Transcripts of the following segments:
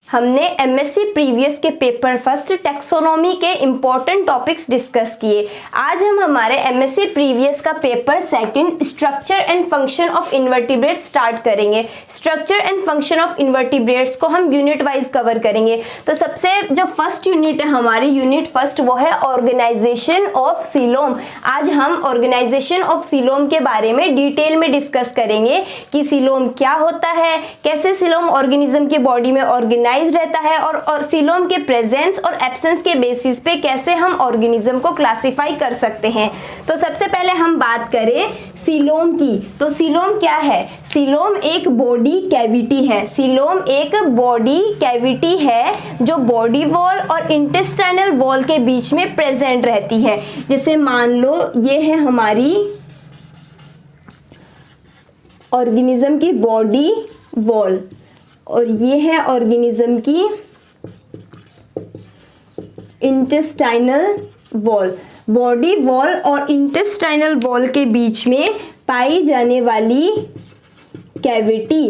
हमने MSc previous के paper first taxonomy के इम्पोर्टेंट टॉपिक्स डिस्कस किए। आज हम हमारे एमएससी प्रीवियस का paper second structure and function of invertebrates start करेंगे। Structure and function of invertebrates को हम यूनिट वाइज कवर करेंगे। तो सबसे जो फर्स्ट यूनिट है हमारी यूनिट फर्स्ट वो है ऑर्गेनाइजेशन ऑफ सीलोम। आज हम ऑर्गेनाइजेशन ऑफ सीलोम के बारे में डिटेल में डिस्कस करेंगे कि सीलोम क्या होता है, कैसे सीलोम ऑर्गेनिज्म की बॉडी में ऑर्गेनाइज रहता है और सीलोम के प्रेजेंस और एब्सेंस के बेसिस पे कैसे हम ऑर्गेनिज्म को क्लासिफाई कर सकते हैं। तो सबसे पहले हम बात करें सीलोम की। तो सीलोम क्या है? सीलोम एक बॉडी कैविटी है। सीलोम एक बॉडी कैविटी है जो बॉडी वॉल और इंटेस्टाइनल वॉल के बीच में प्रेजेंट रहती है। जैसे मान लो ये है हमारी ऑर्गेनिज्म की बॉडी वॉल और ये है ऑर्गेनिज्म की इंटेस्टाइनल वॉल। बॉडी वॉल और इंटेस्टाइनल वॉल के बीच में पाई जाने वाली cavity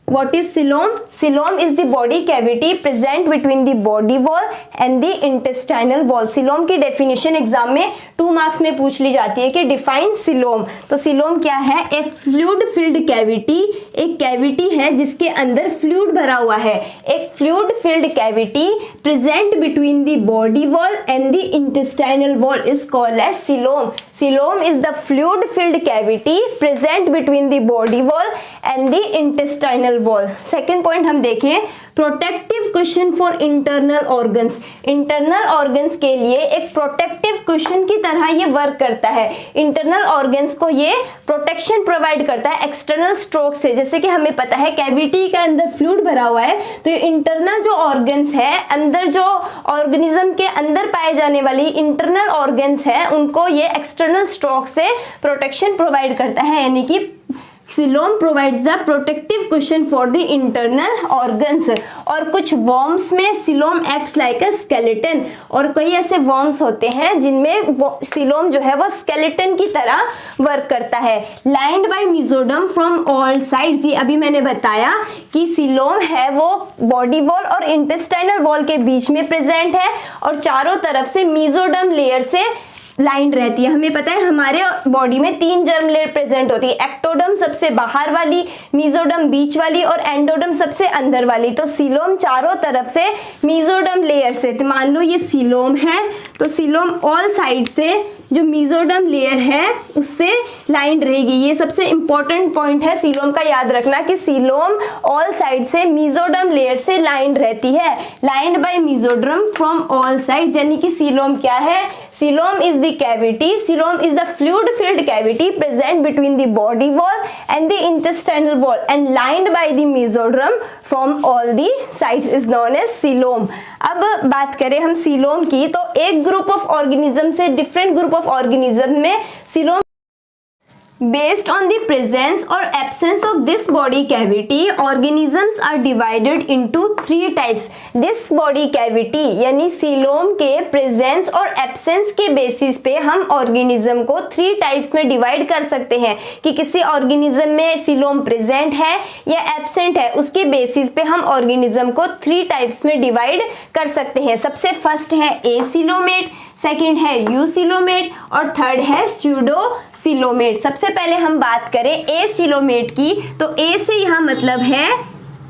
What is coelom? Coelom is the body cavity present between the body wall and the intestinal wall. Coelom की डेफिनेशन एग्जाम में 2 मार्क्स में पूछ ली जाती है कि डिफाइन coelom। तो coelom क्या है? ए फ्लूइड फिल्ड कैविटी, एक कैविटी है जिसके अंदर फ्लूइड भरा हुआ है। एक fluid filled cavity present between the body wall and the intestinal wall is called as coelom. Coelom is the fluid filled cavity present between the body wall and the intestinal wall. Second point हम देखें protective question for internal organs. Internal organs के लिए एक protective question की तरह ये work करता है। इंटरनल ऑर्गन्स को ये प्रोटेक्शन प्रोवाइड करता है एक्सटर्नल स्ट्रोक से। जैसे कि हमें पता है कैविटी के अंदर फ्लूइड भरा हुआ है, तो ये इंटरनल जो ऑर्गन्स है, अंदर जो ऑर्गेनिज्म के अंदर पाए जाने वाली इंटरनल ऑर्गन्स है, उनको ये एक्सटर्नल स्ट्रोक से प्रोटेक्शन प्रोवाइड करता है। यानी कि coelom provides the protective cushion for the internal organs. और कुछ वॉर्म्स में coelom acts like a skeleton, और कई ऐसे वॉर्म्स होते हैं जिनमें सीलोम जो है वो स्केलेटन की तरह वर्क करता है। Lined by mesoderm from all sides, ये अभी मैंने बताया कि सीलोम है वो बॉडी वॉल और इंटेस्टाइनल वॉल के बीच में प्रेजेंट है और चारों तरफ से मेसोडर्म लेयर से लाइन रहती है। हमें पता है हमारे बॉडी में 3 जर्म लेयर प्रेजेंट होती है, एक्टोडर्म सबसे बाहर वाली, मेसोडर्म बीच वाली और एंडोडर्म सबसे अंदर वाली। तो सीलोम चारों तरफ से मेसोडर्म लेयर से, तो मान लो ये सीलोम है तो सीलोम ऑल साइड से जो मेसोडर्म लेयर है उससे लाइंड रहेगी। ये सबसे इंपॉर्टेंट पॉइंट है सीलोम का, याद रखना कि सीलोम ऑल साइड से मेसोडर्म लेयर से लाइंड रहती है। Lined by mesoderm from all side, यानी कि सीलोम क्या है? Coelom is the cavity, coelom is the fluid filled cavity present between the body wall and the intestinal wall and lined by the mesoderm from all the sides is known as coelom. अब बात करें हम coelom की, तो एक group of organism से different group of organism में coelom Based on the presence or absence of this body cavity, organisms are divided into 3 types. This body cavity यानी सीलोम के presence और absence के basis पे हम organism को 3 types में divide कर सकते हैं कि किसी organism में सीलोम present है या absent है, उसके basis पे हम organism को 3 types में divide कर सकते हैं। सबसे first है एसिलोमेट, सेकेंड है यूसिलोमेट और थर्ड है स्यूडोसिलोमेट। सबसे पहले हम बात करें एसिलोमेट की, तो ए से यहाँ मतलब है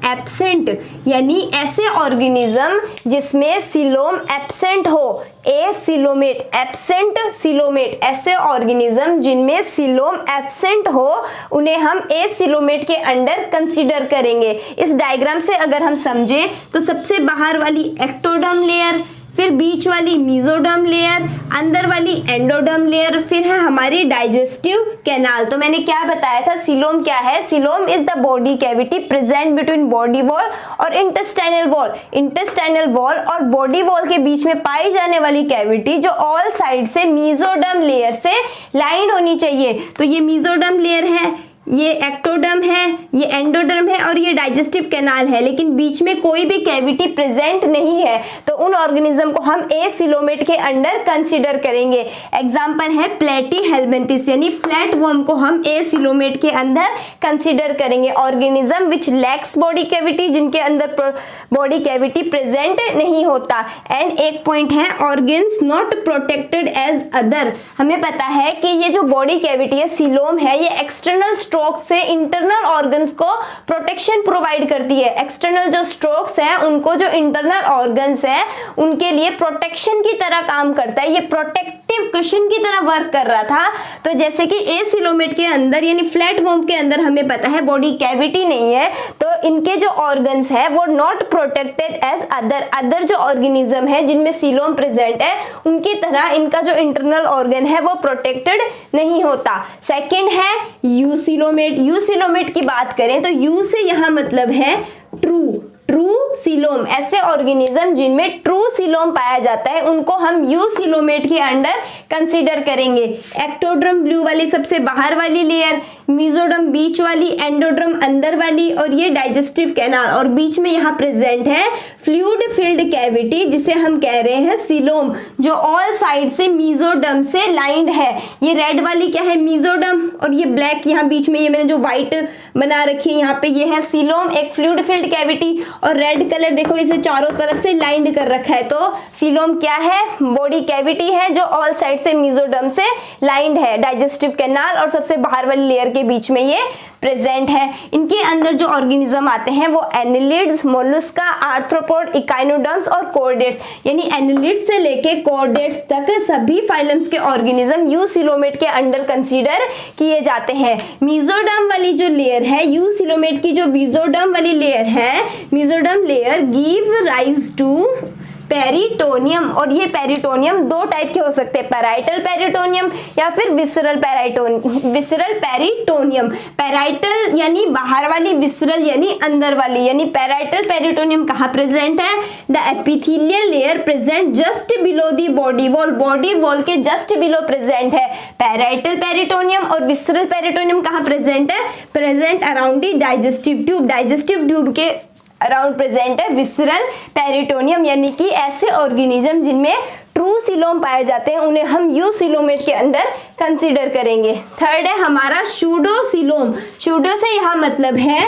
एब्सेंट, यानी ऐसे ऑर्गेनिज्म जिसमें सीलोम एब्सेंट हो। एसिलोमेट, एब्सेंट सीलोमेट, ऐसे ऑर्गेनिज्म जिनमें सीलोम एब्सेंट हो उन्हें हम एसिलोमेट के अंडर कंसीडर करेंगे। इस डायग्राम से अगर हम समझें तो सबसे बाहर वाली एक्टोडर्म लेयर, फिर बीच वाली मेसोडर्म लेयर, अंदर वाली एंडोडर्म लेयर, फिर है हमारी डाइजेस्टिव कैनाल। तो मैंने क्या बताया था सीलोम क्या है? Coelom is the body cavity present between body wall और इंटेस्टाइनल वॉल। इंटेस्टाइनल वॉल और बॉडी वॉल के बीच में पाई जाने वाली कैविटी जो ऑल साइड से मेसोडर्म लेयर से लाइंड होनी चाहिए। तो ये मेसोडर्म लेयर है, ये एक्टोडर्म है, ये एंडोडर्म है और ये डाइजेस्टिव कैनाल है, लेकिन बीच में कोई भी कैविटी प्रेजेंट नहीं है, तो उन ऑर्गेनिज्म को हम एसिलोमेट के अंडर कंसीडर करेंगे। एग्जांपल है प्लेटीहेल्मिन्थिस, यानी फ्लैट वर्म को हम एसिलोमेट के अंदर कंसीडर करेंगे। Organism which lakhs body cavity, जिनके अंदर बॉडी कैविटी प्रेजेंट नहीं होता। एंड एक पॉइंट है organs not protected as other. हमें पता है कि ये जो बॉडी कैविटी है, सीलोम है, ये एक्सटर्नल स्ट्रोक से इंटरनल ऑर्गन्स को प्रोटेक्शन प्रोवाइड करती है। एक्सटर्नल जो स्ट्रोक्स हैं उनको जो इंटरनल ऑर्गन्स हैं उनके लिए प्रोटेक्शन की तरह काम करता है। ये प्रोटेक्टिव कुशन की तरह वर्क कर रहा था। तो जैसे कि एसिलोमेट के अंदर यानी फ्लैट वर्म के अंदर हमें पता है बॉडी कैविटी नहीं है, तो इनके जो ऑर्गन्स है वो नॉट प्रोटेक्टेड एज अदर जो ऑर्गेनिज्म है जिनमें सीलोम प्रेजेंट है उनकी तरह इनका जो इंटरनल ऑर्गन है वो प्रोटेक्टेड नहीं होता। सेकंड है यूसिलोमेट। यूसिलोमेट की बात करें तो यू से यहाँ मतलब है ट्रू सीलोम। ऐसे ऑर्गेनिज्म जिनमें ट्रू सीलोम पाया जाता है उनको हम यूसिलोमेट के अंडर कंसीडर करेंगे। एक्टोडर्म ब्लू वाली सबसे बाहर वाली लेयर, मेसोडर्म बीच वाली, एंडोडर्म अंदर वाली और ये डाइजेस्टिव कैनाल, और बीच में यहाँ प्रेजेंट है फ्लूइड फिल्ड कैविटी जिसे हम कह रहे हैं सीलोम, जो ऑल साइड से मेसोडर्म से लाइंड है। ये रेड वाली क्या है, मेसोडर्म, और ये ब्लैक यहाँ बीच में ये मैंने जो व्हाइट बना रखी है यहाँ पे ये है सीलोम, एक फ्लूइड फिल्ड कैविटी, और रेड कलर देखो इसे चारों तरफ से लाइंड कर रखा है। तो सीलोम क्या है, बॉडी कैविटी है जो ऑल साइड से मेसोडर्म से लाइंड है, डाइजेस्टिव कैनाल और सबसे बाहर वाली लेयर के बीच में ये प्रेजेंट है। इनके अंदर जो ऑर्गेनिज्म आते हैं वो एनिलिड्स, मोलस्का, आर्थ्रोपोड, इकाइनोडर्म्स और कॉर्डेट्स, यानी एनिलिड्स से लेके कॉर्डेट्स तक सभी फाइलम्स के ऑर्गेनिज्म यूसिलोमेट के अंडर कंसीडर किए जाते हैं। मेसोडर्म वाली जो लेयर है, यूसिलोमेट की जो मेसोडर्म वाली लेयर है, mesoderm layer give rise to peritoneum, और ये पेरिटोनियम दो टाइप के हो सकते हैं, पैराइटल पेरिटोनियम या फिर विसरल पेरिटोनियम। पैराइटल यानी बाहर वाली, विसरल यानी अंदर वाली। यानी पैराइटल पेरिटोनियम कहाँ प्रेजेंट है, the epithelial layer present just below the body wall, body wall के जस्ट बिलो प्रेजेंट है पैराइटल पेरिटोनियम। और विसरल पेरिटोनियम कहाँ प्रेजेंट है, present around the digestive tube, digestive tube के अराउंड प्रेजेंट है visceral peritoneum. यानी कि ऐसे ऑर्गेनिज्म जिनमें ट्रू सीलोम पाए जाते हैं उन्हें हम यूसिलोमेट के अंदर कंसीडर करेंगे। थर्ड है हमारा सूडोसीलोम। सूडो से यहाँ मतलब है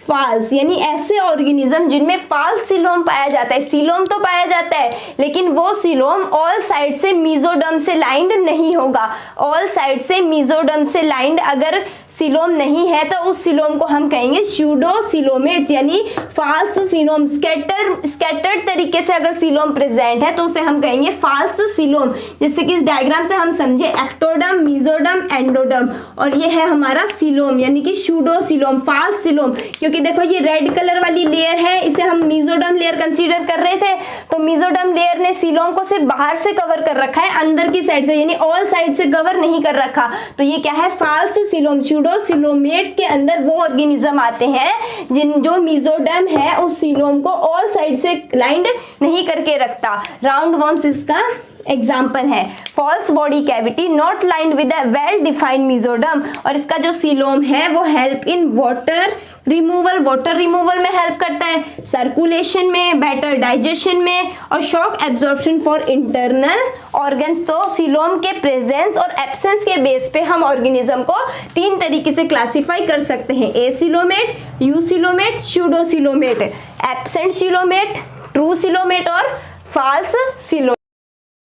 फाल्स, यानी ऐसे ऑर्गेनिज्म जिनमें फाल्स सीलोम पाया जाता है। सीलोम तो पाया जाता है लेकिन वो सीलोम ऑल साइड से मेसोडर्म से लाइंड नहीं होगा। ऑल साइड से मेसोडर्म से लाइंड अगर सीलोम नहीं है तो उस सीलोम को हम कहेंगे सूडोसीलोमेट्स, यानी फाल्स सीलोम। स्कैटर्ड तरीके से अगर सीलोम प्रेजेंट है तो उसे हम कहेंगे फाल्स सीलोम। जैसे कि इस डायग्राम से हम समझे एक्टोडर्म, मेसोडर्म, एंडोडर्म, और ये है हमारा सीलोम यानी कि सूडोसीलोम, फाल्स सीलोम। क्योंकि देखो ये रेड कलर वाली लेयर है, इसे हम मेसोडर्म लेयर कंसीडर कर रहे थे, तो मेसोडर्म लेयर ने सीलोम को सिर्फ बाहर से कवर कर रखा है, अंदर की साइड से यानी ऑल साइड से कवर नहीं कर रखा। तो ये क्या है, फाल्स सीलोम। सूडोसीलोमेट के अंदर वो ऑर्गेनिज्म आते हैं जो मेसोडर्म है उस सीलोम को ऑल साइड से लाइंड नहीं करके रखता। राउंड वर्म्स इसका एग्जाम्पल है। False body cavity not lined with a well defined mesoderm, और इसका जो सीलोम है वो हेल्प इन वाटर रिमूवल में हेल्प करता है, सर्कुलेशन में, बेटर डाइजेशन में और shock absorption for internal organs. तो सीलोम के प्रेजेंस और एब्सेंस के बेस पे हम ऑर्गेनिज्म को तीन तरीके से क्लासिफाई कर सकते हैं, acoelomate, eucoelomate, pseudocoelomate, absent coelomate, true coelomate और false coelomate.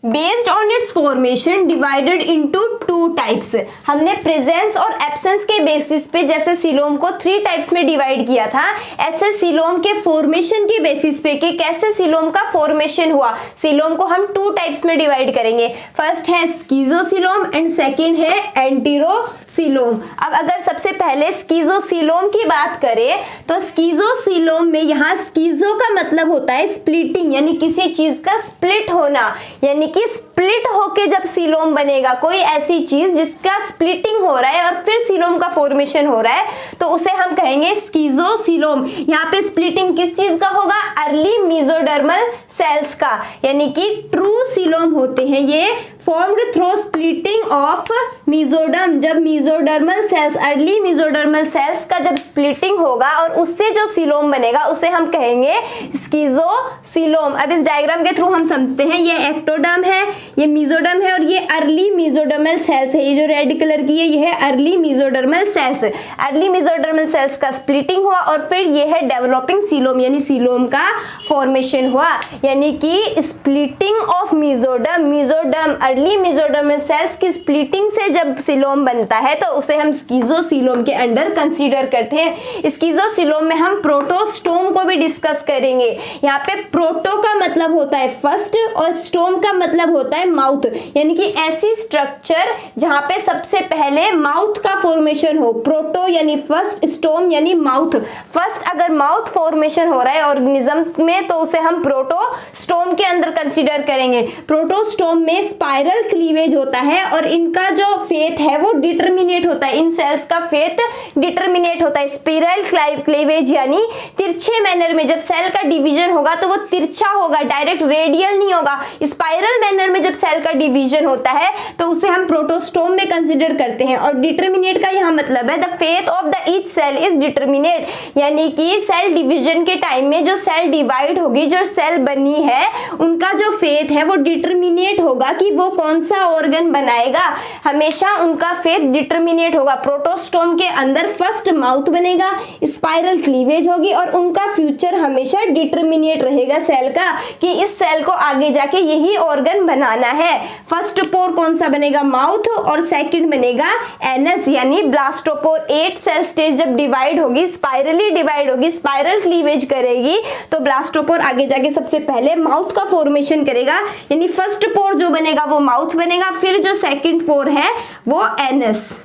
Based on its formation divided into two types. हमने प्रेजेंस और एब्सेंस के बेसिस पे जैसे सीलोम को 3 टाइप्स में डिवाइड किया था, ऐसे सीलोम के फॉर्मेशन के बेसिस पे कि कैसे सीलोम का फॉर्मेशन हुआ, सीलोम को हम 2 टाइप्स में डिवाइड करेंगे। फर्स्ट है स्कीजोसीलोम एंड सेकंड है एंटीरोसीलोम। अब अगर सबसे पहले स्कीजोसीलोम की बात करें तो स्कीजोसीलोम में यहाँ स्कीजो का मतलब होता है स्प्लिटिंग, यानी किसी चीज का स्प्लिट होना, यानी कि स्प्लिट होके जब सीलोम बनेगा, कोई ऐसी चीज जिसका स्प्लिटिंग हो रहा है और फिर सीलोम का फॉर्मेशन हो रहा है, तो उसे हम कहेंगे स्कीजोसीलोम। यहाँ पे स्प्लिटिंग किस चीज का होगा, अर्ली मेसोडर्मल सेल्स का, यानी कि ट्रू सीलोम होते हैं ये formed through splitting of mesoderm, जब mesodermal cells, early mesodermal cells का जब स्प्लिटिंग होगा और उससे जो सीलोम बनेगा उसे हम कहेंगे स्कीजोसीलोम। अब इस डायग्राम के थ्रू हम समझते हैं, ये एक्टोडर्म है, ये मीजोडर्म है और ये अर्ली मीजोडर्मल सेल्स है। ये जो रेड कलर की है ये है early mesodermal cells. Early mesodermal cells का स्प्लिटिंग हुआ और फिर ये है डेवलपिंग सीलोम, यानी सीलोम का फॉर्मेशन हुआ। यानी कि splitting of mesoderm early mesodermal cells की स्प्लिटिंग से जब सीलोम बनता है तो उसे हम स्कीजोसीलोम के अंडर कंसीडर करते हैं। स्कीजोसीलोम में हम प्रोटोस्टोम को भी डिस्कस करेंगे। यहाँ पे प्रोटो का मतलब होता है फर्स्ट और स्टोम का मतलब होता है माउथ, यानी कि ऐसी स्ट्रक्चर जहां पे सबसे पहले माउथ का फॉर्मेशन हो। प्रोटो यानी फर्स्ट, स्टोम यानी माउथ। फर्स्ट अगर माउथ फॉर्मेशन हो रहा है ऑर्गेनिज्म में तो उसे हम प्रोटोस्टोम के अंदर कंसीडर करेंगे। प्रोटोस्टोम में स्पाइरल क्लीवेज होता है और इनका जो फेथ है वो डिटरमिनेट होता है। इन सेल्स का फेथ डिटरमिनेट होता है। स्पाइरल क्लीवेज यानी तिरछे मैनर में जब सेल का डिवीजन होगा तो वो तिरछा होगा, डायरेक्ट रेडियल नहीं होगा। स्पाइरल मैनर में जब सेल का डिवीजन होता है तो उसे हम प्रोटोस्टोम में कंसीडर करते हैं। और डिटरमिनेट का यहाँ मतलब है the fate of the each cell is determinate, यानी कि सेल डिवीजन के टाइम में जो सेल डिवाइड होगी, जो सेल बनी है, उनका जो फेथ है वो डिटरमिनेट होगा कि वो कौन सा ऑर्गन बनाएगा। हमेशा उनका फेथ डिटरमिनेट होगा। प्रोटोस्टोम के अंदर फर्स्ट माउथ बनेगा, स्पाइरल क्लीवेज होगी और उनका फ्यूचर हमेशा डिटरमिनेट रहेगा सेल का कि इस सेल को आगे जाके यही ऑर्गन बनाना है। फर्स्ट पोर कौन सा बनेगा? माउथ, और सेकंड बनेगा एनस यानी ब्लास्टोपोर। 8 सेल स्टेज जब डिवाइड होगी, स्पाइरली डिवाइड होगी, स्पाइरल क्लीवेज करेगी तो ब्लास्टोपोर आगे जाके सबसे पहले माउथ का फॉर्मेशन करेगा, यानी फर्स्ट पोर जो बनेगा वो माउथ बनेगा, फिर जो सेकंड पोर है वो एनस।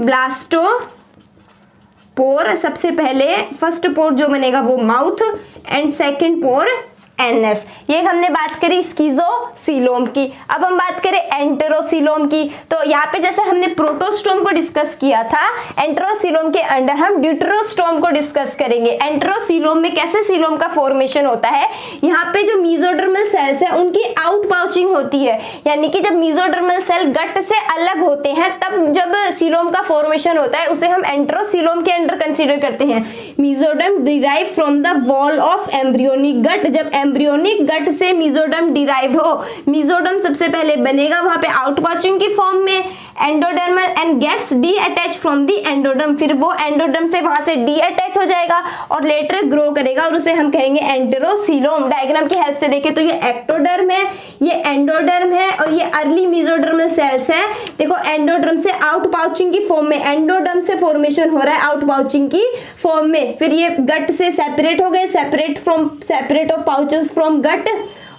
ब्लास्टोपोर सबसे पहले फर्स्ट पोर जो बनेगा वो mouth and second pore anus. ये हमने बात करी स्कीजोसीलोम की। अब हम बात करें एंटेरोसीलोम की। तो यहाँ पे जैसे हमने प्रोटोस्टोम को डिस्कस किया था, एंटेरोसीलोम के अंडर हम ड्यूटेरोस्टोम को डिस्कस करेंगे। एंटेरोसीलोम में कैसे सीलोम का फॉर्मेशन होता है, यहाँ पे जो मीजोडर्मल सेल्स है उनकी आउट पाउचिंग होती है, यानी कि जब मीजोडर्मल सेल गट से अलग होते हैं तब जब सीलोम का फॉर्मेशन होता है उसे हम एंटेरोसीलोम के अंडर कंसीडर करते हैं। Mesoderm derive from the wall of embryonic gut, जब एम्ब्रियोनिक गट से मीजोडर्म डिराइव हो, मीजोडर्म सबसे पहले बनेगा वहां पे आउट पाउचिंग की फॉर्म में, endodermal end gets detach from the endoderm, फिर वो एंडोडर्म से वहां से डी अटैच हो जाएगा और लेटर ग्रो करेगा और उसे हम कहेंगे एंटेरोसीलोम। डायग्राम की हेल्प से देखें तो ये एक्टोडर्म है, ये एंडोडर्म है और ये अर्ली मीजोडर्मल सेल्स है। देखो एंडोडर्म से आउट पाउचिंग की फॉर्म में, एंडोडर्म से फॉर्मेशन हो रहा है आउट पाउचिंग की फॉर्म में, फिर ये गट से सेपरेट हो गए, सेपरेट ऑफ पाउचेस फ्रॉम गट,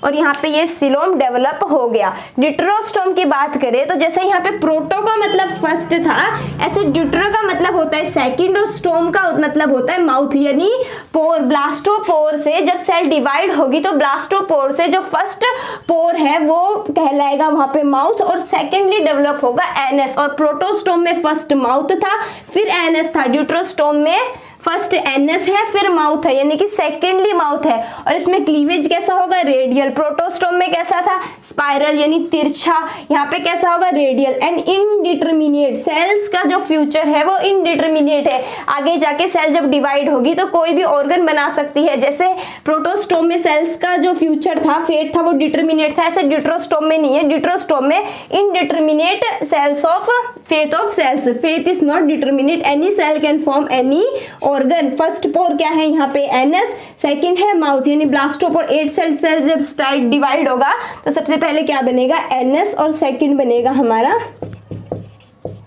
और यहाँ पे ये सीलोम डेवलप हो गया। ड्यूटेरोस्टोम की बात करें तो जैसे यहाँ पे प्रोटो का मतलब फर्स्ट था, ऐसे ड्यूटेरो का मतलब होता है सेकंड और स्टोम का मतलब होता है माउथ, यानी पोर। ब्लास्टोपोर से जब सेल डिवाइड होगी तो ब्लास्टोपोर से जो फर्स्ट पोर है वो कहलाएगा वहां पे माउथ और सेकेंडली डेवलप होगा एनएस। और प्रोटोस्टोम में फर्स्ट माउथ था फिर एनएस था, ड्यूटेरोस्टोम में फर्स्ट एनएस है फिर माउथ है, यानी कि सेकेंडली माउथ है। और इसमें क्लीवेज कैसा होगा? रेडियल। प्रोटोस्टोम में कैसा था? स्पाइरल यानी तिरछा। यहाँ पे कैसा होगा? Radial and indeterminate. सेल्स का जो फ्यूचर है वो इनडिटरमिनेट है, आगे जाके सेल जब डिवाइड होगी तो कोई भी ऑर्गन बना सकती है। जैसे प्रोटोस्टोम में सेल्स का जो फ्यूचर था, फेट था, वो डिटरमिनेट था, ऐसे ड्यूटेरोस्टोम में नहीं है। ड्यूटेरोस्टोम में indeterminate cells of faith of cells, faith is not determinate, any cell can form any organ. First pore क्या है यहाँ पे? एनएस, सेकंड है माउथ, यानी ब्लास्टोपोर 8 सेल जब स्टार्ट डिवाइड होगा तो सबसे पहले क्या बनेगा? एनएस और सेकंड बनेगा हमारा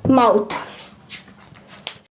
माउथ।